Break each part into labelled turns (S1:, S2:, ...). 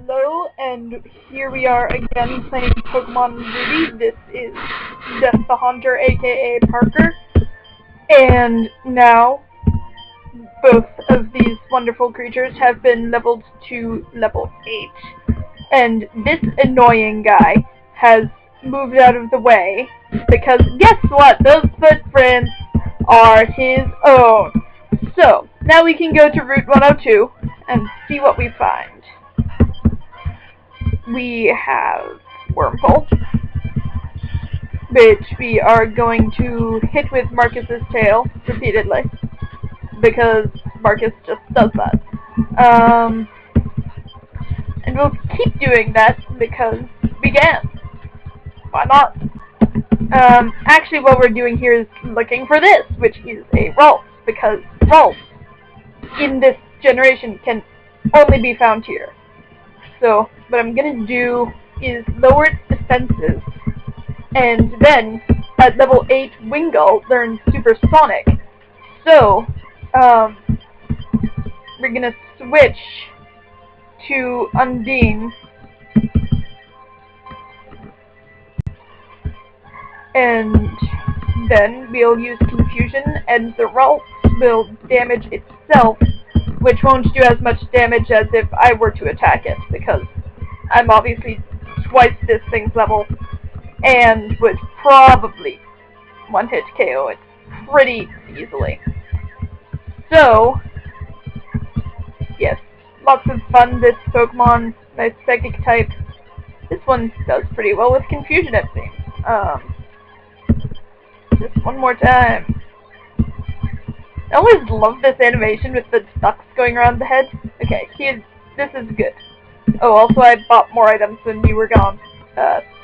S1: Hello, and here we are again playing Pokemon Ruby. This is DeathTheHaunter, aka Parker. And now, both of these wonderful creatures have been leveled to level 8. And this annoying guy has moved out of the way, because guess what? Those footprints are his own. So, now we can go to Route 102 and see what we find. We have Wormhole, which we are going to hit with Marcus's tail repeatedly, because Marcus just does that. And we'll keep doing that because we can. Why not? Actually, what we're doing here is looking for this, which is a Ralts, because Ralts in this generation can only be found here. So, what I'm gonna do is lower its defenses, and then, at level 8, Wingull learns Supersonic. So, we're gonna switch to Undine, and then we'll use Confusion, and the Ralts will damage itself, which won't do as much damage as if I were to attack it, because I'm obviously twice this thing's level, and would probably one-hit KO it pretty easily. So, yes, lots of fun, this Pokemon, nice psychic type. This one does pretty well with Confusion, it seems. Just one more time. I always love this animation with the ducks going around the head. Okay, this is good. Oh, also I bought more items when you were gone.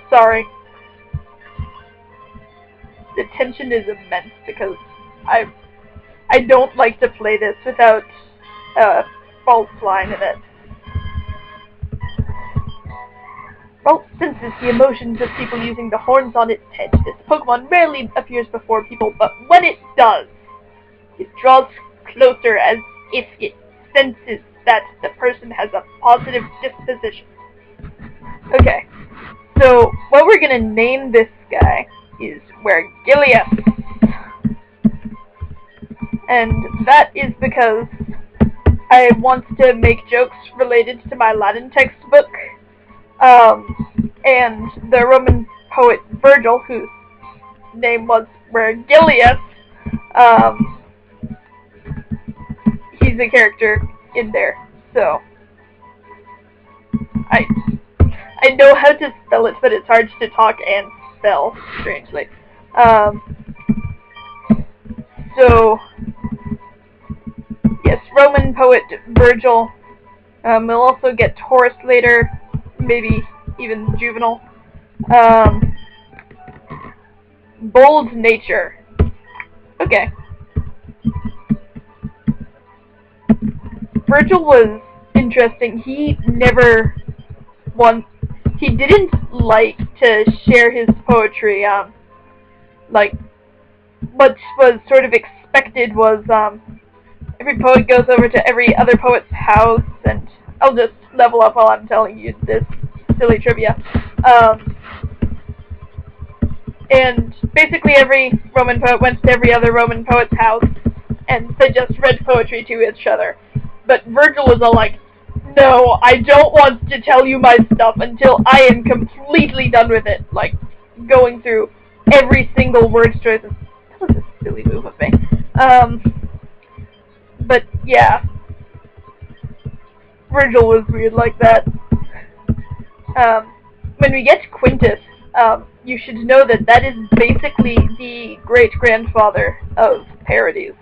S1: Sorry. The tension is immense because I don't like to play this without a false line in it. Ralts senses the emotions of people using the horns on its head. This Pokemon rarely appears before people, but when it does, it draws closer as if it senses that the person has a positive disposition. Okay, so what we're gonna name this guy is Kirlia. And that is because I want to make jokes related to my Latin textbook. And the Roman poet Virgil, whose name was Vergilius, he's a character in there, so I know how to spell it, but it's hard to talk and spell, strangely. So, yes, Roman poet Virgil. We'll also get Taurus later, maybe even Juvenile. Bold nature. Okay. Virgil was interesting. He didn't like to share his poetry. Like, what was sort of expected was, every poet goes over to every other poet's house, and I'll just level up while I'm telling you this silly trivia. And basically every Roman poet went to every other Roman poet's house, and they just read poetry to each other. But Virgil was all like, no, I don't want to tell you my stuff until I am completely done with it. Like, going through every single word choice. That was a silly move of me. But yeah. Virgil was weird like that. When we get Quintus, you should know that that is basically the great-grandfather of parodies.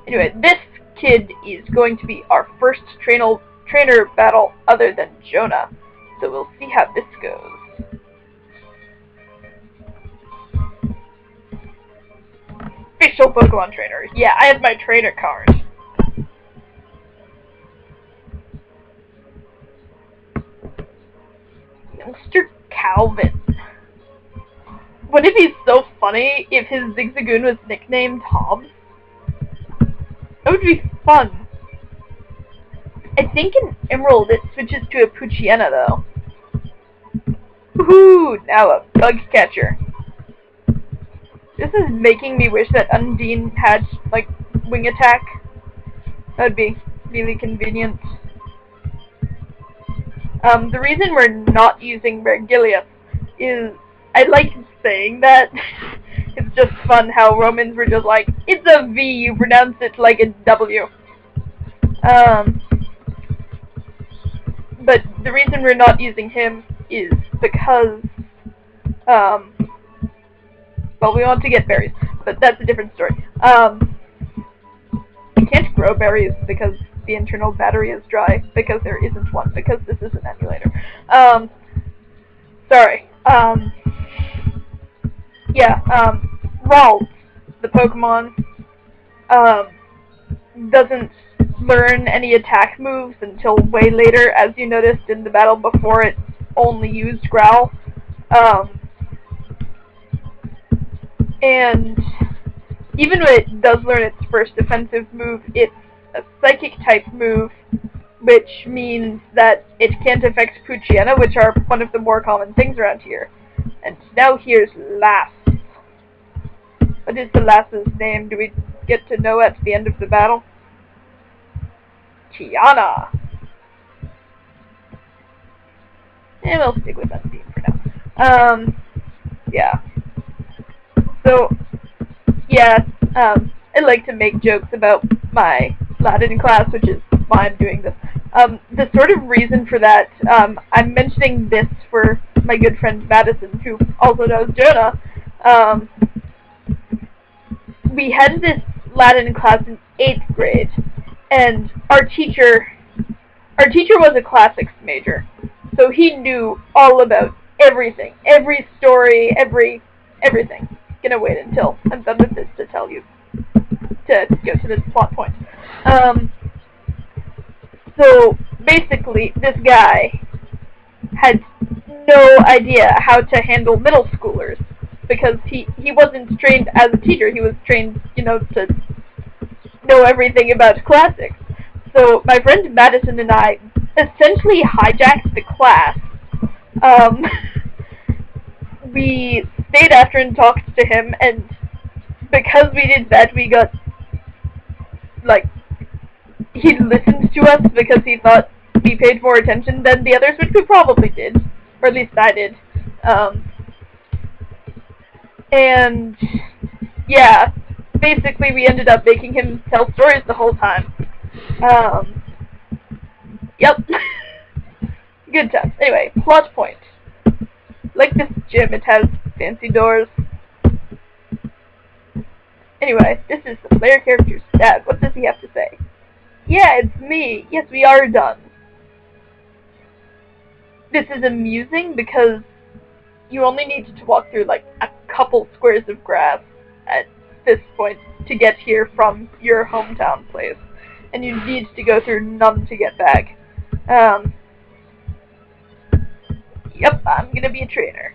S1: Anyway, this kid is going to be our first trainer battle other than Jonah, so we'll see how this goes. Official Pokemon trainer. Yeah, I have my trainer card. Mr. Calvin. Wouldn't it be so funny if his Zigzagoon was nicknamed Hobbs? That would be fun. I think in Emerald it switches to a Poochyena, though. Woohoo! Now a bug catcher. This is making me wish that Undine had, like, wing attack. That'd be really convenient. The reason we're not using Mergilius is, I like saying that. It's just fun how Romans were just like, it's a V, you pronounce it like a W. But the reason we're not using him is because, well, we want to get berries, but that's a different story. We can't grow berries because the internal battery is dry, because there isn't one, because this is an emulator. Sorry. Yeah, Ralts, the Pokemon, doesn't learn any attack moves until way later, as you noticed in the battle before. It only used Growl. And even when it does learn its first defensive move, it's a psychic type move, which means that it can't affect Poochyena, which are one of the more common things around here. And now here's Lass. What is the Lass's name? Do we get to know at the end of the battle? Tiana. And we'll stick with Undine for now. Yeah. So, yeah, I like to make jokes about my Latin class, which is why I'm doing this. The sort of reason for that, I'm mentioning this for my good friend Madison, who also knows Jonah. We had this Latin class in 8th grade, and our teacher was a classics major, so he knew all about everything, every story, everything. Gonna wait until I'm done with this to tell you, to go to the plot point. So basically, this guy had no idea how to handle middle schoolers, because he wasn't trained as a teacher. He was trained, you know, to know everything about classics. So my friend Madison and I essentially hijacked the class. We stayed after and talked to him, and because we did that, we got, like, he listened to us because he thought we paid more attention than the others, which we probably did, or at least I did. And yeah, basically we ended up making him tell stories the whole time. Yep. Good times. Anyway, plot point. Like this gym, it has fancy doors. Anyway, this is the player character's dad. What does he have to say? Yeah, it's me. Yes, we are done. This is amusing because you only need to walk through like a couple squares of grass at this point to get here from your hometown place, and you need to go through none to get back. Yep, I'm gonna be a trainer.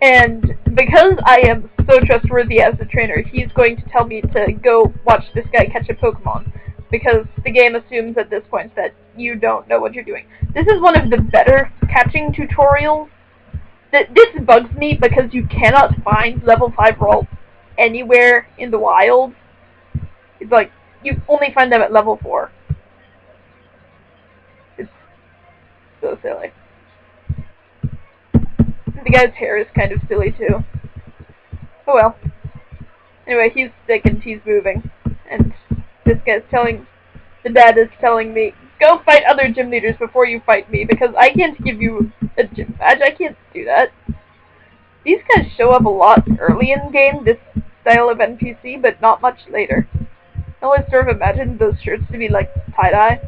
S1: And because I am so trustworthy as a trainer, he's going to tell me to go watch this guy catch a Pokemon, because the game assumes at this point that you don't know what you're doing. This is one of the better catching tutorials. This bugs me because you cannot find level 5 Ralts anywhere in the wild. It's like, you only find them at level 4. It's so silly. The guy's hair is kind of silly too. Oh well. Anyway, he's sick and he's moving. And this guy's telling, the dad is telling me, go fight other gym leaders before you fight me, because I can't give you a gym badge. I can't do that. These guys show up a lot early in game, this style of NPC, but not much later. I always sort of imagined those shirts to be like tie-dye.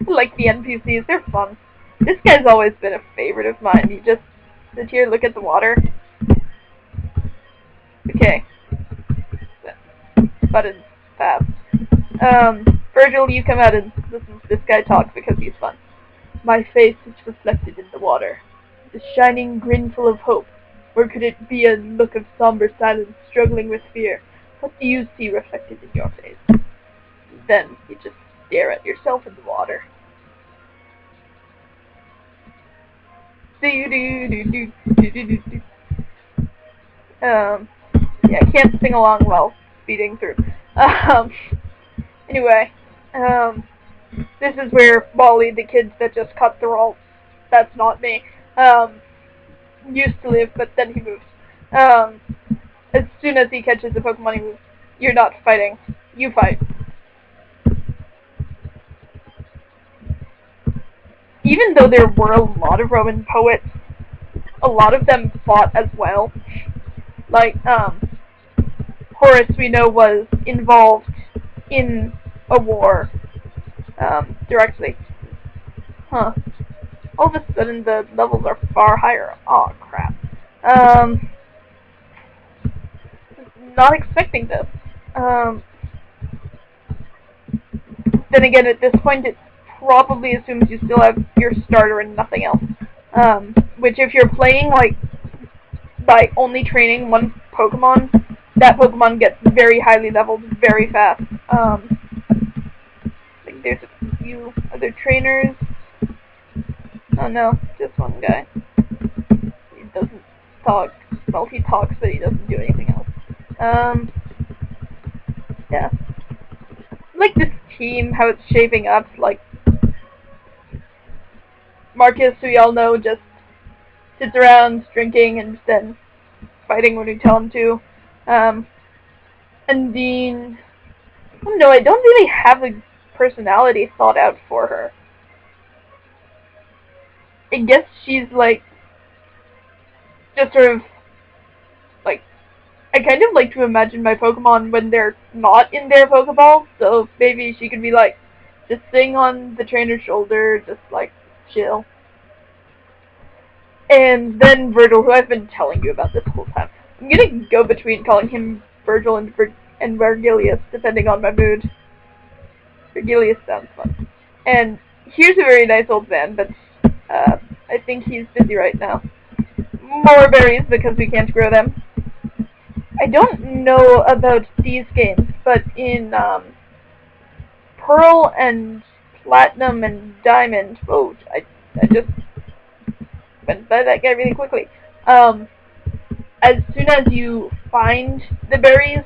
S1: I like the NPCs, they're fun. This guy's always been a favorite of mine. You just sit here, look at the water. Okay. Buttons. Fab. Virgil, you come out and listen to this guy talk because he's fun. My face is reflected in the water. The shining grin full of hope. Or could it be a look of somber silence struggling with fear? What do you see reflected in your face? Then he just stare at yourself in the water. Yeah, I can't sing along while speeding through. Anyway, this is where Molly, the kid that just cut the Ralts, that's not me, used to live, but then he moved. As soon as he catches a Pokemon, he moves. You're not fighting. You fight. Even though there were a lot of Roman poets, a lot of them fought as well. Like, Horace, we know, was involved in a war, directly. Huh. All of a sudden, the levels are far higher. Aw, crap. Not expecting this. Then again, at this point, it probably assumes you still have your starter and nothing else. Which, if you're playing, like, by only training one Pokemon, that Pokemon gets very highly leveled very fast. I think there's a few other trainers. Oh no, just one guy. He doesn't talk. Well, he talks, but he doesn't do anything else. Yeah. I like this team, how it's shaping up. Like, Marcus, who y'all know, just sits around drinking and then fighting when we tell him to. And Dean, I don't know, I don't really have a personality thought out for her. I guess she's like, just sort of, like, I kind of like to imagine my Pokemon when they're not in their Pokeball, so maybe she could be like, just sitting on the trainer's shoulder, just like, chill. And then Virgil, who I've been telling you about this whole time. I'm gonna go between calling him Virgil and Vergilius, depending on my mood. Vergilius sounds fun. And here's a very nice old man, but I think he's busy right now. More berries, because we can't grow them. I don't know about these games, but in Pearl and Platinum and Diamond, oh, I just went by that guy really quickly. As soon as you find the berries,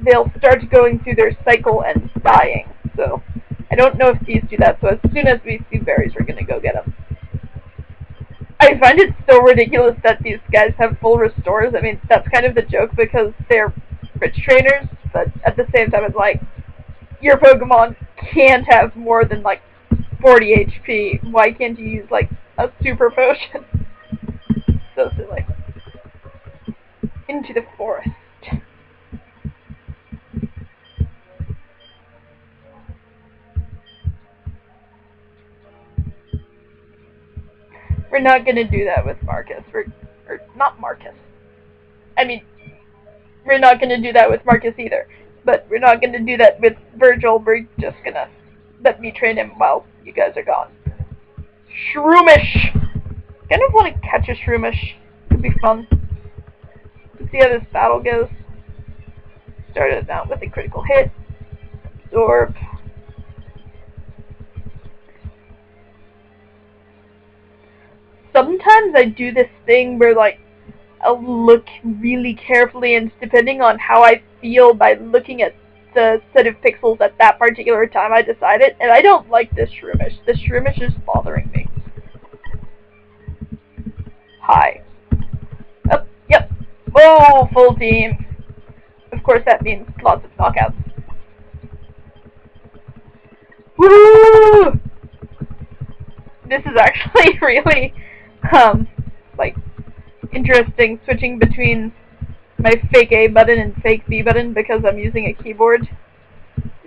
S1: they'll start going through their cycle and dying. So, I don't know if these do that, so as soon as we see berries, we're gonna go get them. I find it so ridiculous that these guys have full restores. I mean, that's kind of the joke because they're rich trainers, but at the same time it's like, your Pokemon can't have more than like 40 HP. Why can't you use like a super potion? So silly. Into the forest. We're not gonna do that with Marcus. Or not Marcus. I mean, we're not gonna do that with Marcus either. But we're not gonna do that with Virgil. We're just gonna let me train him while you guys are gone. Shroomish! Kind of want to catch a Shroomish. It'd be fun. Let's see how this battle goes. Started out with a critical hit. Absorb. Sometimes I do this thing where, like, I'll look really carefully, and depending on how I feel by looking at the set of pixels at that particular time, I decide it, and I don't like this Shroomish. This Shroomish is bothering me. Hi. Oh, yep. Whoa, full team. Of course that means lots of knockouts. Woo! This is actually really, like, interesting, switching between my fake A button and fake B button because I'm using a keyboard.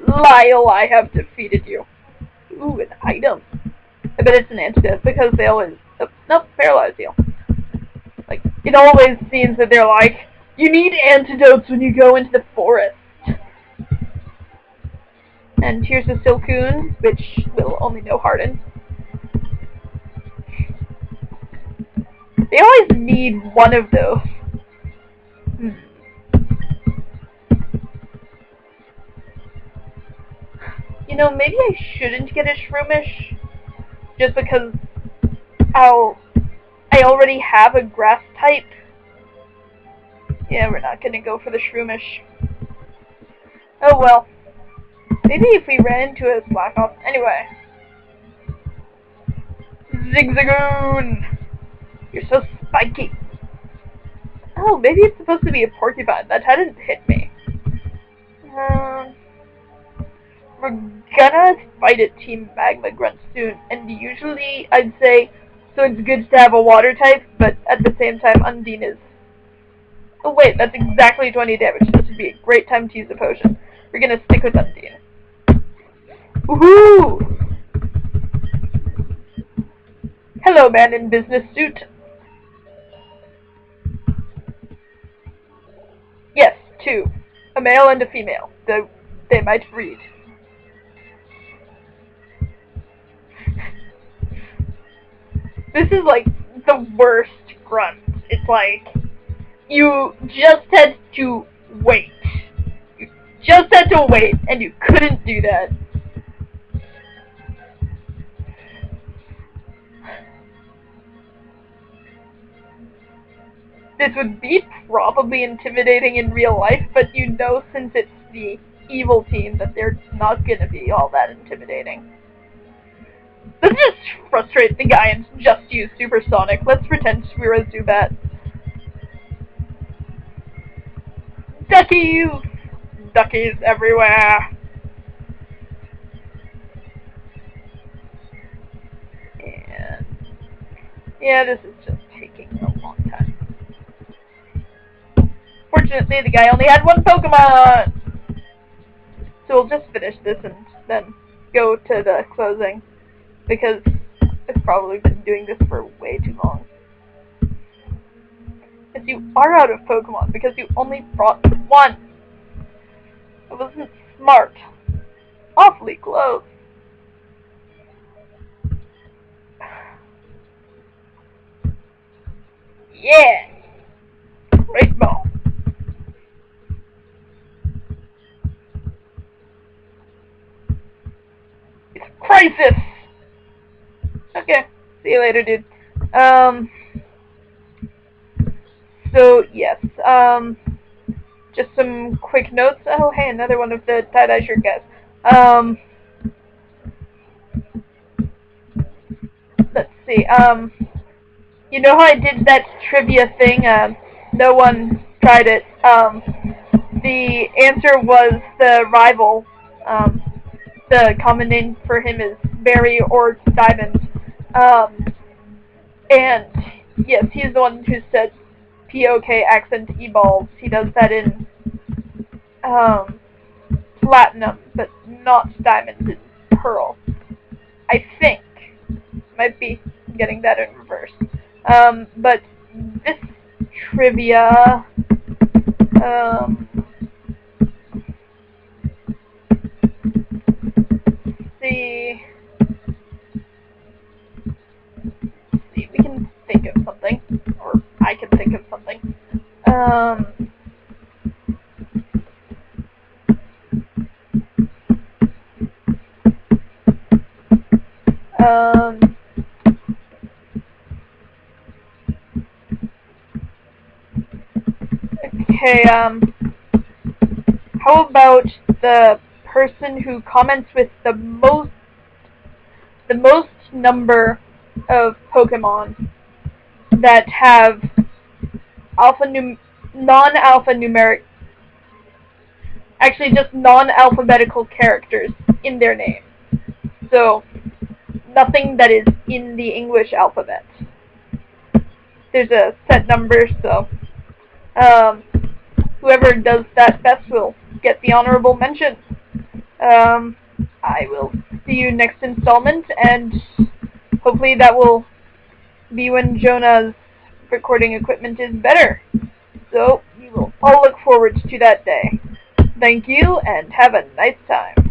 S1: Lyle, I have defeated you. Ooh, an item. I bet it's an antidote because they always, oh, nope, paralyze you. Like, it always seems that they're like, you need antidotes when you go into the forest. And here's a Silcoon, which will only know Harden. They always need one of those. You know, maybe I shouldn't get a Shroomish, just because I already have a grass type. Yeah, we're not gonna go for the Shroomish. Oh well. Maybe if we ran into a Slackoth. Anyway. Zigzagoon! You're so spiky. Oh, maybe it's supposed to be a porcupine. That hadn't hit me. We're gonna fight a Team Magma Grunt soon, and usually I'd say, so it's good to have a water type, but at the same time, Undine is... Oh wait, that's exactly 20 damage. This would be a great time to use a potion. We're gonna stick with Undine. Woohoo! Hello, man in business suit. Yes, 2. A male and a female, though they might breed. This is like the worst grunt. It's like, you just had to wait. You just had to wait, and you couldn't do that. This would be probably intimidating in real life, but you know, since it's the evil team, that they're not gonna be all that intimidating. Let's just frustrate the guy and just use Supersonic. Let's pretend we're a Zubat. Duckies! Duckies everywhere! And... yeah, this is just taking a long time. Fortunately, the guy only had one Pokemon! So we'll just finish this and then go to the closing, because I've probably been doing this for way too long. Because you are out of Pokemon, because you only brought one! It wasn't smart. Awfully close. Yeah! Great ball. It's a crisis! Okay, see you later, dude. So, yes, just some quick notes. Oh, hey, another one of the tie-dye shirt guys. Let's see, you know how I did that trivia thing? No one tried it. The answer was the rival. The common name for him is Berry or Diamond. And, yes, he's the one who said POK accent E-balls. He does that in, Platinum, but not Diamond and Pearl. I think. Might be getting that in reverse. But this trivia, see, we can think of something, or I can think of something. Okay, how about the person who comments with the most number of Pokemon that have non-alphanumeric, actually just non-alphabetical characters in their name. So, nothing that is in the English alphabet. There's a set number, so whoever does that best will get the honorable mention. I will see you next installment, and hopefully that will be when Jonah's recording equipment is better. So, we will all look forward to that day. Thank you, and have a nice time.